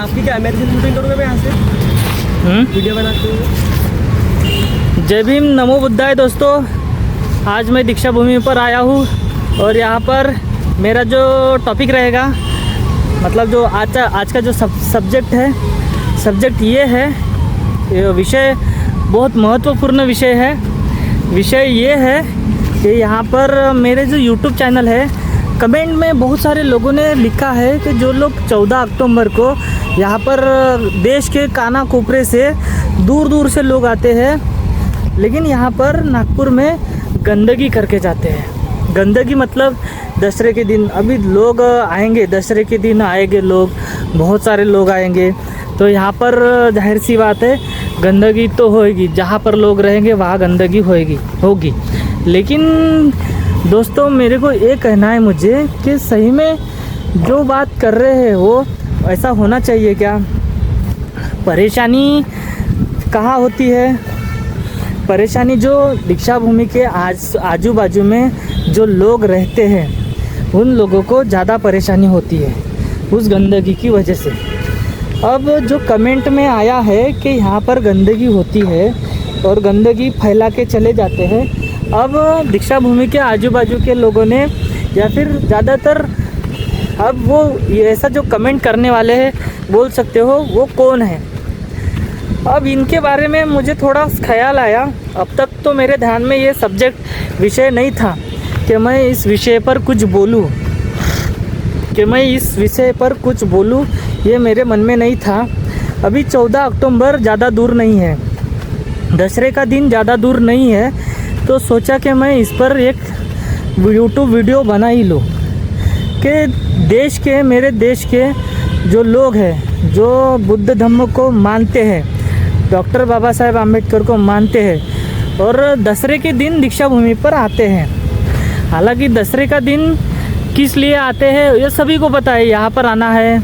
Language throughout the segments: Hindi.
आपकी क्या मेरे से शूटिंग करूँगा मैं यहाँ से वीडियो बनाते हुए। जय भीम, नमो बुद्धाय। दोस्तों, आज मैं दीक्षा भूमि पर आया हूँ और यहाँ पर मेरा जो टॉपिक रहेगा, मतलब जो आज का जो सब्जेक्ट है, सब्जेक्ट ये है, ये विषय बहुत महत्वपूर्ण विषय है। विषय ये है कि यहाँ पर मेरे जो YouTube चैनल है, कमेंट में बहुत सारे लोगों ने लिखा है कि जो लोग 14 अक्टूबर को यहाँ पर देश के काना कोपरे से दूर दूर से लोग आते हैं, लेकिन यहाँ पर नागपुर में गंदगी करके जाते हैं। गंदगी मतलब दशहरे के दिन, अभी लोग आएंगे, दशहरे के दिन आएंगे लोग, बहुत सारे लोग आएंगे, तो यहाँ पर जाहिर सी बात है गंदगी तो होएगी। जहाँ पर लोग रहेंगे वहाँ गंदगी होगी। लेकिन दोस्तों, मेरे को ये कहना है मुझे कि सही में जो बात कर रहे हैं वो ऐसा होना चाहिए क्या? परेशानी कहाँ होती है? परेशानी जो दीक्षा भूमि के आजू बाजू में जो लोग रहते हैं, उन लोगों को ज़्यादा परेशानी होती है उस गंदगी की वजह से। अब जो कमेंट में आया है कि यहाँ पर गंदगी होती है और गंदगी फैला के चले जाते हैं, अब दीक्षा भूमि के आजू बाजू के लोगों ने या फिर ज़्यादातर, अब वो ऐसा जो कमेंट करने वाले हैं, बोल सकते हो वो कौन है? अब इनके बारे में मुझे थोड़ा ख्याल आया। अब तक तो मेरे ध्यान में ये सब्जेक्ट विषय नहीं था कि मैं इस विषय पर कुछ बोलूँ, ये मेरे मन में नहीं था। अभी 14 अक्टूबर ज़्यादा दूर नहीं है, दशहरे का दिन ज़्यादा दूर नहीं है, तो सोचा कि मैं इस पर एक YouTube वीडियो बना ही लूँ कि मेरे देश के जो लोग हैं, जो बुद्ध धम्म को मानते हैं, डॉक्टर बाबा साहेब आम्बेडकर को मानते हैं और दशहरे के दिन दीक्षा भूमि पर आते हैं। हालांकि दशहरे का दिन किस लिए आते हैं ये सभी को पता है। यहाँ पर आना है,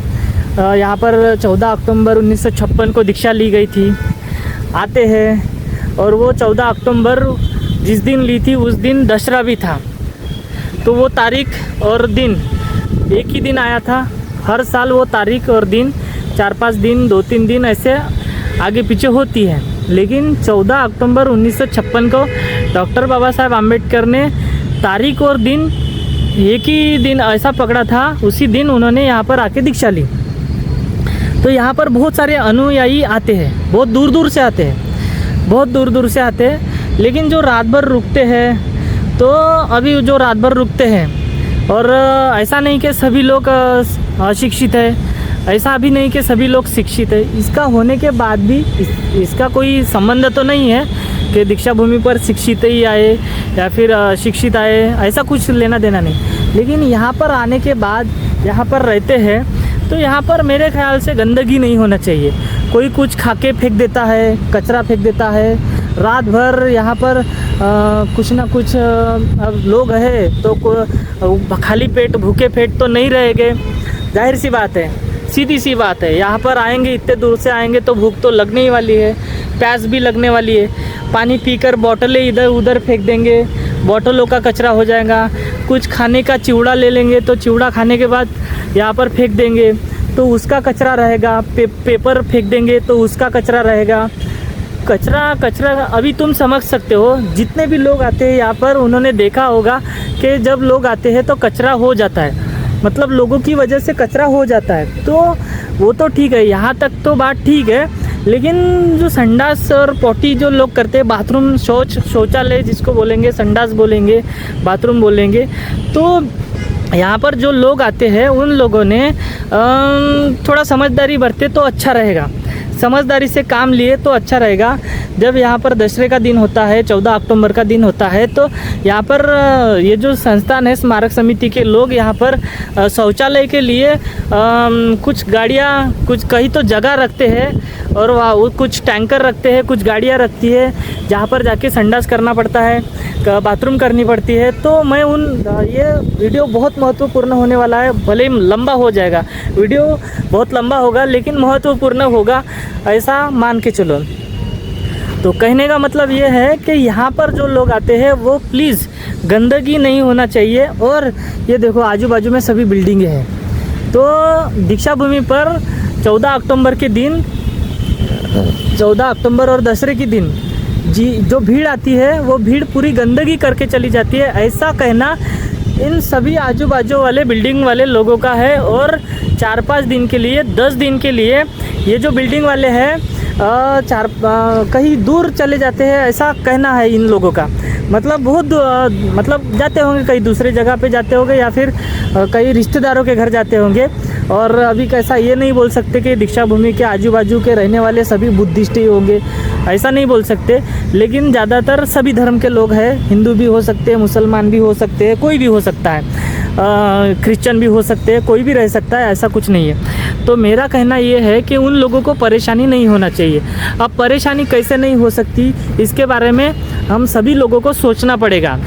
यहाँ पर 14 अक्टूबर 1956 को दीक्षा ली गई थी, आते हैं। और वो 14 अक्टूबर जिस दिन ली थी उस दिन दशहरा भी था, तो वो तारीख और दिन एक ही दिन आया था। हर साल वो तारीख और दिन 4-5 दिन, 2-3 दिन ऐसे आगे पीछे होती है, लेकिन 14 अक्टूबर 1956 को डॉक्टर बाबा साहेब आम्बेडकर ने तारीख और दिन एक ही दिन ऐसा पकड़ा था, उसी दिन उन्होंने यहाँ पर आके दीक्षा ली। तो यहाँ पर बहुत सारे अनुयायी आते हैं, बहुत दूर दूर से आते हैं। लेकिन जो रात भर रुकते हैं, तो अभी जो रात भर रुकते हैं, और ऐसा नहीं कि सभी लोग अशिक्षित है, ऐसा भी नहीं कि सभी लोग शिक्षित है। इसका होने के बाद भी इसका कोई संबंध तो नहीं है कि दीक्षा भूमि पर शिक्षित ही आए या फिर शिक्षित आए, ऐसा कुछ लेना देना नहीं। लेकिन यहाँ पर आने के बाद यहाँ पर रहते हैं, तो यहाँ पर मेरे ख्याल से गंदगी नहीं होना चाहिए। कोई कुछ खा के फेंक देता है, कचरा फेंक देता है, रात भर यहाँ पर कुछ ना कुछ अब लोग है तो खाली पेट, भूखे पेट तो नहीं रहेंगे। जाहिर सी बात है, सीधी सी बात है, यहाँ पर आएंगे, इतने दूर से आएंगे तो भूख तो लगने ही वाली है, प्यास भी लगने वाली है। पानी पीकर बॉटलें इधर उधर फेंक देंगे, बॉटलों का कचरा हो जाएगा। कुछ खाने का चिवड़ा ले लेंगे तो चिवड़ा खाने के बाद यहाँ पर फेंक देंगे तो उसका कचरा रहेगा। पेपर फेंक देंगे तो उसका कचरा रहेगा। कचरा अभी तुम समझ सकते हो, जितने भी लोग आते हैं यहाँ पर, उन्होंने देखा होगा कि जब लोग आते हैं तो कचरा हो जाता है, मतलब लोगों की वजह से कचरा हो जाता है। तो वो तो ठीक है, यहाँ तक तो बात ठीक है। लेकिन जो संडास और पोटी जो लोग करते हैं, बाथरूम, शौचालय जिसको बोलेंगे, संडास बोलेंगे, बाथरूम बोलेंगे, तो यहाँ पर जो लोग आते हैं उन लोगों ने थोड़ा समझदारी बरते तो अच्छा रहेगा, समझदारी से काम लिए तो अच्छा रहेगा। जब यहाँ पर दशहरे का दिन होता है, 14 अक्टूबर का दिन होता है, तो यहाँ पर ये जो संस्थान है, स्मारक समिति के लोग यहाँ पर शौचालय के लिए कुछ गाड़ियाँ, कुछ कहीं तो जगह रखते हैं और वहाँ कुछ टैंकर रखते हैं, कुछ गाड़ियाँ रखती है जहाँ पर जाके संडास करना पड़ता है, बाथरूम करनी पड़ती है। तो मैं ये वीडियो बहुत महत्वपूर्ण होने वाला है, भले ही लंबा हो जाएगा, वीडियो बहुत लंबा होगा लेकिन महत्वपूर्ण होगा, ऐसा मान के चलो। तो कहने का मतलब ये है कि यहाँ पर जो लोग आते हैं वो प्लीज़ गंदगी नहीं होना चाहिए। और ये देखो आजू बाजू में सभी बिल्डिंगें हैं, तो दीक्षा भूमि पर 14 अक्टूबर के दिन 14 अक्टूबर और दशहरे के दिन जो भीड़ आती है वो भीड़ पूरी गंदगी करके चली जाती है, ऐसा कहना इन सभी आजू बाजू वाले बिल्डिंग वाले लोगों का है। और 4-5 दिन के लिए 10 दिन के लिए ये जो बिल्डिंग वाले हैं कहीं दूर चले जाते हैं, ऐसा कहना है इन लोगों का। मतलब बहुत मतलब जाते होंगे, कहीं दूसरे जगह पे जाते होंगे या फिर कई रिश्तेदारों के घर जाते होंगे। और अभी कैसा ये नहीं बोल सकते कि दीक्षा भूमि के आजू बाजू के रहने वाले सभी बुद्धिस्ट ही होंगे, ऐसा नहीं बोल सकते। लेकिन ज़्यादातर सभी धर्म के लोग हैं, हिंदू भी हो सकते हैं, मुसलमान भी हो सकते हैं, कोई भी हो सकता है, क्रिश्चियन भी हो सकते हैं, कोई भी रह सकता है, ऐसा कुछ नहीं है। तो मेरा कहना ये है कि उन लोगों को परेशानी नहीं होना चाहिए। अब परेशानी कैसे नहीं हो सकती, इसके बारे में हम सभी लोगों को सोचना पड़ेगा।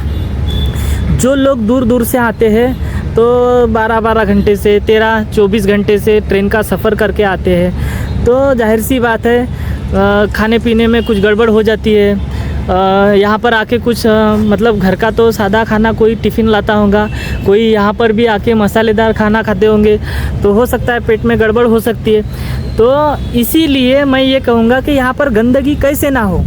जो लोग दूर दूर से आते हैं तो 12-12 घंटे से 13-24 घंटे से ट्रेन का सफ़र करके आते हैं, तो जाहिर सी बात है खाने पीने में कुछ गड़बड़ हो जाती है। यहाँ पर आके कुछ मतलब घर का तो सादा खाना कोई टिफ़िन लाता होगा, कोई यहाँ पर भी आके मसालेदार खाना खाते होंगे, तो हो सकता है पेट में गड़बड़ हो सकती है। तो इसीलिए मैं ये कहूँगा कि यहाँ पर गंदगी कैसे ना हो,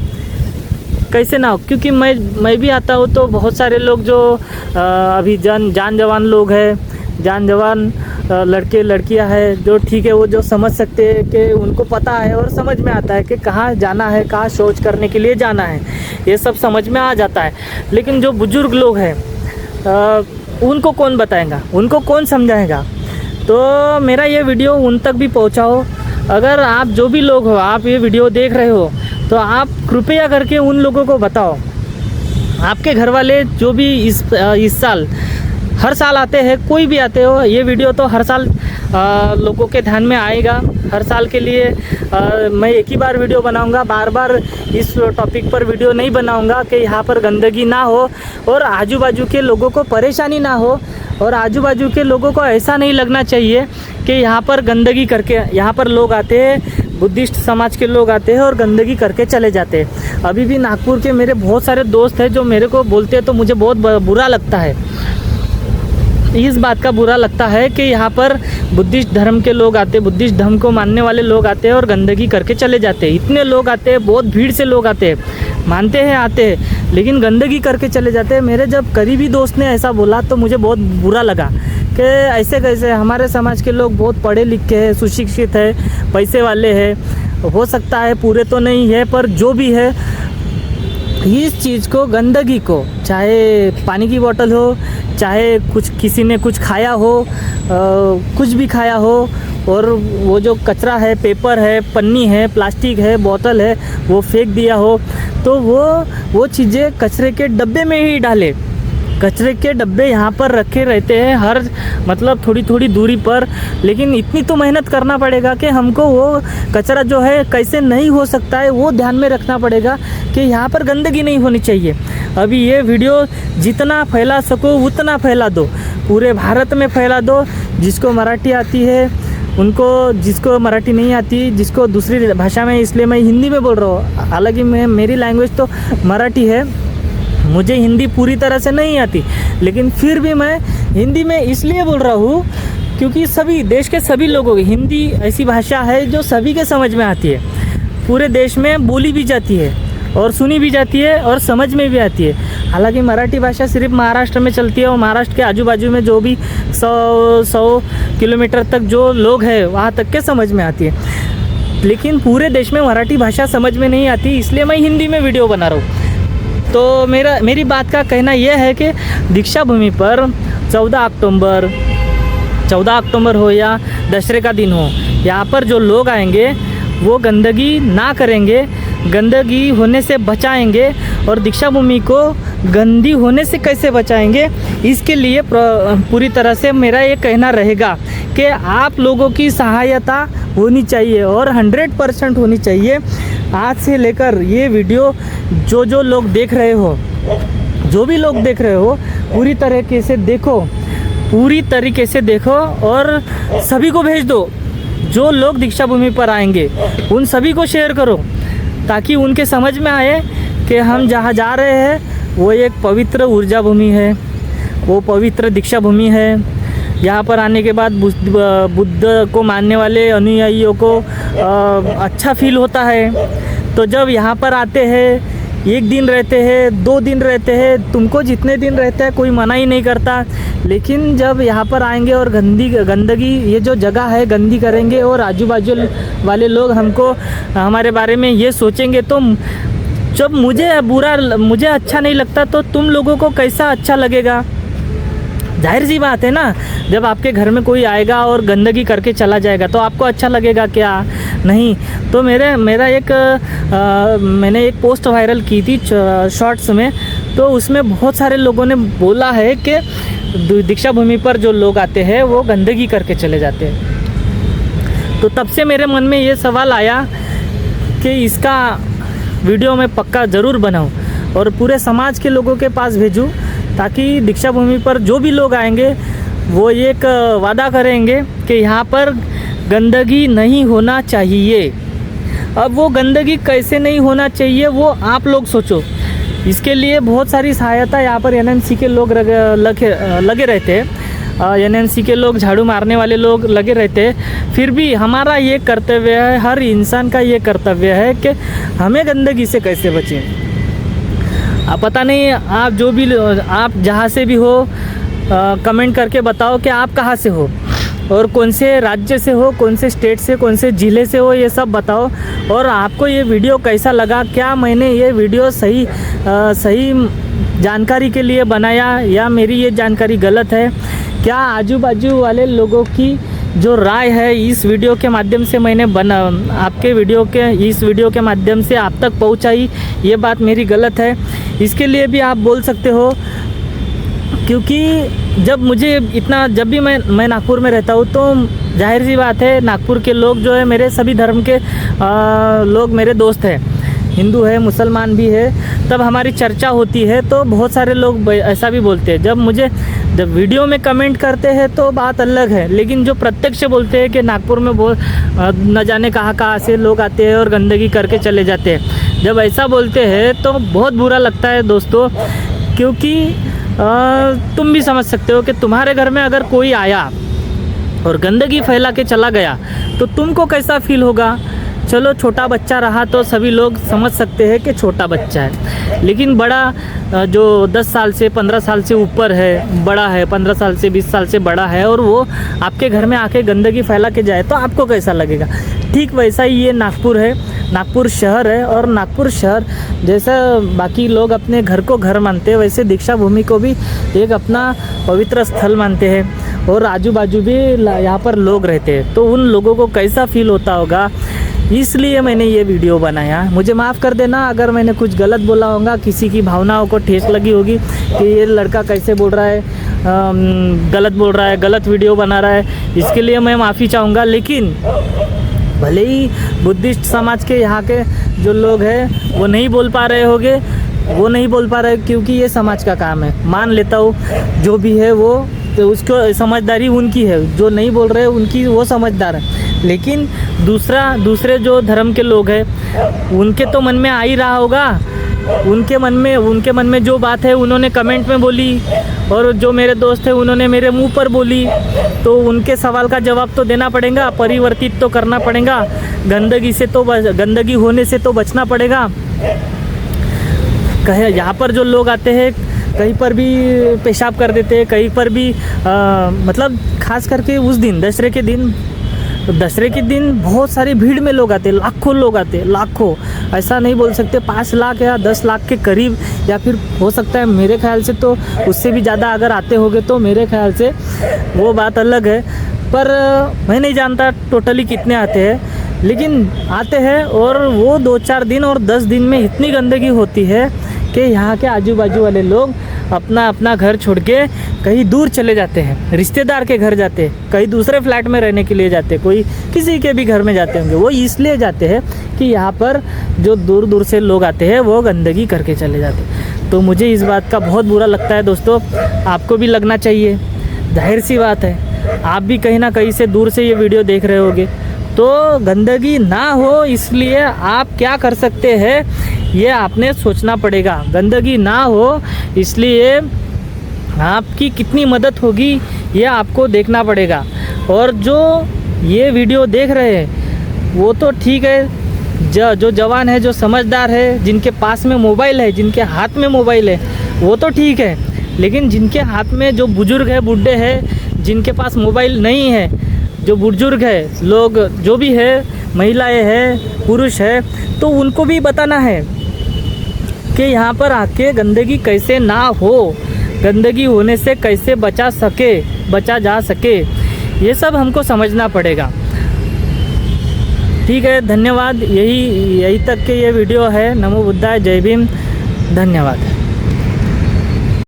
क्योंकि मैं भी आता हूँ तो बहुत सारे लोग जो अभी जान जवान लोग हैं, जान जवान लड़के लड़कियां हैं, जो ठीक है वो जो समझ सकते हैं कि उनको पता है और समझ में आता है कि कहाँ जाना है, कहाँ शौच करने के लिए जाना है, ये सब समझ में आ जाता है। लेकिन जो बुजुर्ग लोग हैं उनको कौन बताएगा, उनको कौन समझाएगा। तो मेरा ये वीडियो उन तक भी पहुँचाओ। अगर आप जो भी लोग हो, आप ये वीडियो देख रहे हो, तो आप कृपया करके उन लोगों को बताओ। आपके घर वाले जो भी इस साल हर साल आते हैं, कोई भी आते हो, ये वीडियो तो हर साल लोगों के ध्यान में आएगा। हर साल के लिए मैं एक ही बार वीडियो बनाऊंगा, बार बार इस टॉपिक पर वीडियो नहीं बनाऊंगा कि यहाँ पर गंदगी ना हो और आजू बाजू के लोगों को परेशानी ना हो, और आजू बाजू के लोगों को ऐसा नहीं लगना चाहिए कि यहाँ पर गंदगी करके, यहाँ पर लोग आते हैं, बुद्धिस्ट समाज के लोग आते हैं और गंदगी करके चले जाते हैं। अभी भी नागपुर के मेरे बहुत सारे दोस्त हैं जो मेरे को बोलते हैं, तो मुझे बहुत बुरा लगता है। इस बात का बुरा लगता है कि यहाँ पर बुद्धिस्ट धर्म के लोग आते, बुद्धिस्ट धर्म को मानने वाले लोग आते हैं और गंदगी करके चले जाते हैं। इतने लोग आते हैं, बहुत भीड़ से लोग आते हैं, मानते हैं आते हैं, लेकिन गंदगी करके चले जाते हैं। मेरे जब करीबी दोस्त ने ऐसा बोला तो मुझे बहुत बुरा लगा कि ऐसे कैसे। हमारे समाज के लोग बहुत पढ़े लिखे हैं, सुशिक्षित है, पैसे वाले हैं, हो सकता है पूरे तो नहीं है, पर जो भी है इस चीज़ को, गंदगी को, चाहे पानी की बोतल हो, चाहे कुछ किसी ने कुछ खाया हो, कुछ भी खाया हो, और वो जो कचरा है, पेपर है, पन्नी है, प्लास्टिक है, बोतल है, वो फेंक दिया हो, तो वो चीज़ें कचरे के डब्बे में ही डाले। कचरे के डब्बे यहाँ पर रखे रहते हैं हर मतलब थोड़ी थोड़ी दूरी पर, लेकिन इतनी तो मेहनत करना पड़ेगा कि हमको वो कचरा जो है कैसे नहीं हो सकता है, वो ध्यान में रखना पड़ेगा कि यहाँ पर गंदगी नहीं होनी चाहिए। अभी ये वीडियो जितना फैला सको उतना फैला दो, पूरे भारत में फैला दो। जिसको मराठी आती है उनको, जिसको मराठी नहीं आती, जिसको दूसरी भाषा में, इसलिए मैं हिंदी में बोल रहा हूँ। हालांकि मेरी लैंग्वेज तो मराठी है, मुझे हिंदी पूरी तरह से नहीं आती, लेकिन फिर भी मैं हिंदी में इसलिए बोल रहा हूँ क्योंकि सभी देश के सभी लोगों की हिंदी ऐसी भाषा है जो सभी के समझ में आती है, पूरे देश में बोली भी जाती है और सुनी भी जाती है और समझ में भी आती है। हालांकि मराठी भाषा सिर्फ महाराष्ट्र में चलती है और महाराष्ट्र के आजू बाजू में जो भी 100 किलोमीटर तक जो लोग हैं वहाँ तक के समझ में आती है, लेकिन पूरे देश में मराठी भाषा समझ में नहीं आती, इसलिए मैं हिंदी में वीडियो बना रहा हूँ। तो मेरी बात का कहना यह है कि दीक्षा भूमि पर 14 अक्टूबर हो या दशहरे का दिन हो, यहाँ पर जो लोग आएंगे वो गंदगी ना करेंगे, गंदगी होने से बचाएंगे। और दीक्षा भूमि को गंदी होने से कैसे बचाएंगे, इसके लिए पूरी तरह से मेरा ये कहना रहेगा कि आप लोगों की सहायता होनी चाहिए और 100% होनी चाहिए। आज से लेकर ये वीडियो जो लोग देख रहे हो, जो भी लोग देख रहे हो, पूरी तरीके से देखो और सभी को भेज दो। जो लोग दीक्षा भूमि पर आएंगे उन सभी को शेयर करो, ताकि उनके समझ में आए कि हम जहाँ जा रहे हैं वो एक पवित्र ऊर्जा भूमि है, वो पवित्र दीक्षा भूमि है। यहाँ पर आने के बाद बुद्ध को मानने वाले अनुयायियों को अच्छा फील होता है। तो जब यहाँ पर आते हैं, 1 दिन रहते हैं, 2 दिन रहते हैं, तुमको जितने दिन रहते हैं कोई मना ही नहीं करता। लेकिन जब यहाँ पर आएंगे और गंदगी ये जो जगह है गंदी करेंगे और आजू बाजू वाले लोग हमको हमारे बारे में ये सोचेंगे, तो जब मुझे अच्छा नहीं लगता तो तुम लोगों को कैसा अच्छा लगेगा? जाहिर सी बात है ना, जब आपके घर में कोई आएगा और गंदगी करके चला जाएगा तो आपको अच्छा लगेगा क्या? नहीं। तो मैंने एक पोस्ट वायरल की थी शॉर्ट्स में, तो उसमें बहुत सारे लोगों ने बोला है कि दीक्षा भूमि पर जो लोग आते हैं वो गंदगी करके चले जाते हैं। तो तब से मेरे मन में ये सवाल आया कि इसका वीडियो मैं पक्का ज़रूर बनाऊं और पूरे समाज के लोगों के पास भेजूं, ताकि दीक्षा भूमि पर जो भी लोग आएंगे वो एक वादा करेंगे कि यहाँ पर गंदगी नहीं होना चाहिए। अब वो गंदगी कैसे नहीं होना चाहिए वो आप लोग सोचो। इसके लिए बहुत सारी सहायता यहाँ पर एनएनसी के लोग लगे रहते हैं। एनएनसी के लोग, झाड़ू मारने वाले लोग लगे रहते हैं। फिर भी हमारा ये कर्तव्य है, हर इंसान का ये कर्तव्य है कि हमें गंदगी से कैसे बचें। पता नहीं आप जहाँ से भी हो, कमेंट करके बताओ कि आप कहाँ से हो और कौन से राज्य से हो, कौन से स्टेट से, कौन से ज़िले से हो, ये सब बताओ। और आपको ये वीडियो कैसा लगा? क्या मैंने ये वीडियो सही जानकारी के लिए बनाया या मेरी ये जानकारी गलत है? क्या आजू बाजू वाले लोगों की जो राय है इस वीडियो के माध्यम से मैंने इस वीडियो के माध्यम से आप तक पहुंचाई, ये बात मेरी गलत है? इसके लिए भी आप बोल सकते हो, क्योंकि जब भी मैं नागपुर में रहता हूँ तो जाहिर सी बात है नागपुर के लोग जो है मेरे सभी धर्म के लोग मेरे दोस्त हैं, हिंदू है, मुसलमान भी है। तब हमारी चर्चा होती है तो बहुत सारे लोग ऐसा भी बोलते हैं। जब वीडियो में कमेंट करते हैं तो बात अलग है, लेकिन जो प्रत्यक्ष बोलते हैं कि नागपुर में न जाने कहाँ से लोग आते हैं और गंदगी करके चले जाते हैं, जब ऐसा बोलते हैं तो बहुत बुरा लगता है दोस्तों। क्योंकि तुम भी समझ सकते हो कि तुम्हारे घर में अगर कोई आया और गंदगी फैला के चला गया तो तुमको कैसा फील होगा? चलो छोटा बच्चा रहा तो सभी लोग समझ सकते हैं कि छोटा बच्चा है, लेकिन बड़ा जो 10 साल से 15 साल से ऊपर है, बड़ा है, 15 साल से 20 साल से बड़ा है, और वो आपके घर में आके गंदगी फैला के जाए तो आपको कैसा लगेगा? ठीक वैसा ही ये नागपुर है, नागपुर शहर है। और नागपुर शहर जैसा बाकी लोग अपने घर को घर मानते हैं, वैसे दीक्षा भूमि को भी एक अपना पवित्र स्थल मानते हैं। और आजू बाजू भी यहाँ पर लोग रहते हैं, तो उन लोगों को कैसा फील होता होगा, इसलिए मैंने ये वीडियो बनाया। मुझे माफ़ कर देना अगर मैंने कुछ गलत बोला होगा, किसी की भावनाओं को ठेस लगी होगी कि ये लड़का कैसे बोल रहा है, गलत बोल रहा है, गलत वीडियो बना रहा है, इसके लिए मैं माफ़ी चाहूँगा। लेकिन भले ही बुद्धिस्ट समाज के यहाँ के जो लोग हैं वो नहीं बोल पा रहे क्योंकि ये समाज का काम है, मान लेता हूँ। जो भी है वो तो उसको समझदारी उनकी है, जो नहीं बोल रहे उनकी वो समझदार है। लेकिन दूसरे जो धर्म के लोग हैं उनके तो मन में आ ही रहा होगा, उनके मन में जो बात है उन्होंने कमेंट में बोली, और जो मेरे दोस्त हैं उन्होंने मेरे मुंह पर बोली, तो उनके सवाल का जवाब तो देना पड़ेगा, परिवर्तित तो करना पड़ेगा, गंदगी होने से तो बचना पड़ेगा। यहाँ पर जो लोग आते हैं कहीं पर भी पेशाब कर देते हैं, कहीं पर भी मतलब खास करके उस दिन दशहरे के दिन बहुत सारी भीड़ में लोग आते हैं, लाखों लोग आते हैं, लाखों, ऐसा नहीं बोल सकते 5 लाख या 10 लाख के करीब, या फिर हो सकता है मेरे ख्याल से तो उससे भी ज़्यादा अगर आते होंगे तो मेरे ख्याल से वो बात अलग है। पर मैं नहीं जानता टोटली कितने आते हैं, लेकिन आते हैं और वो 2-4 दिन और 10 दिन में इतनी गंदगी होती है कि यहाँ के आजू बाजू वाले लोग अपना घर छोड़ के कहीं दूर चले जाते हैं, रिश्तेदार के घर जाते हैं, कहीं दूसरे फ्लैट में रहने के लिए जाते हैं, कोई किसी के भी घर में जाते होंगे। वो इसलिए जाते हैं कि यहाँ पर जो दूर दूर से लोग आते हैं वो गंदगी करके चले जाते हैं। तो मुझे इस बात का बहुत बुरा लगता है दोस्तों, आपको भी लगना चाहिए। जाहिर सी बात है आप भी कहीं ना कहीं से दूर से ये वीडियो देख रहे होगे, तो गंदगी ना हो इसलिए आप क्या कर सकते हैं ये आपने सोचना पड़ेगा। गंदगी ना हो इसलिए आपकी कितनी मदद होगी ये आपको देखना पड़ेगा। और जो ये वीडियो देख रहे हैं वो तो ठीक है, जो जवान है, जो समझदार है, जिनके पास में मोबाइल है, जिनके हाथ में मोबाइल है, वो तो ठीक है। लेकिन जिनके हाथ में, जो बुजुर्ग है, बूढ़े हैं, जिनके पास मोबाइल नहीं है, जो बुजुर्ग है लोग, जो भी है, महिलाएं हैं, पुरुष है, तो उनको भी बताना है कि यहाँ पर आके गंदगी कैसे ना हो, गंदगी होने से कैसे बचा जा सके, ये सब हमको समझना पड़ेगा। ठीक है, धन्यवाद। यही तक के ये वीडियो है। नमो बुद्धाय, जय भीम, धन्यवाद।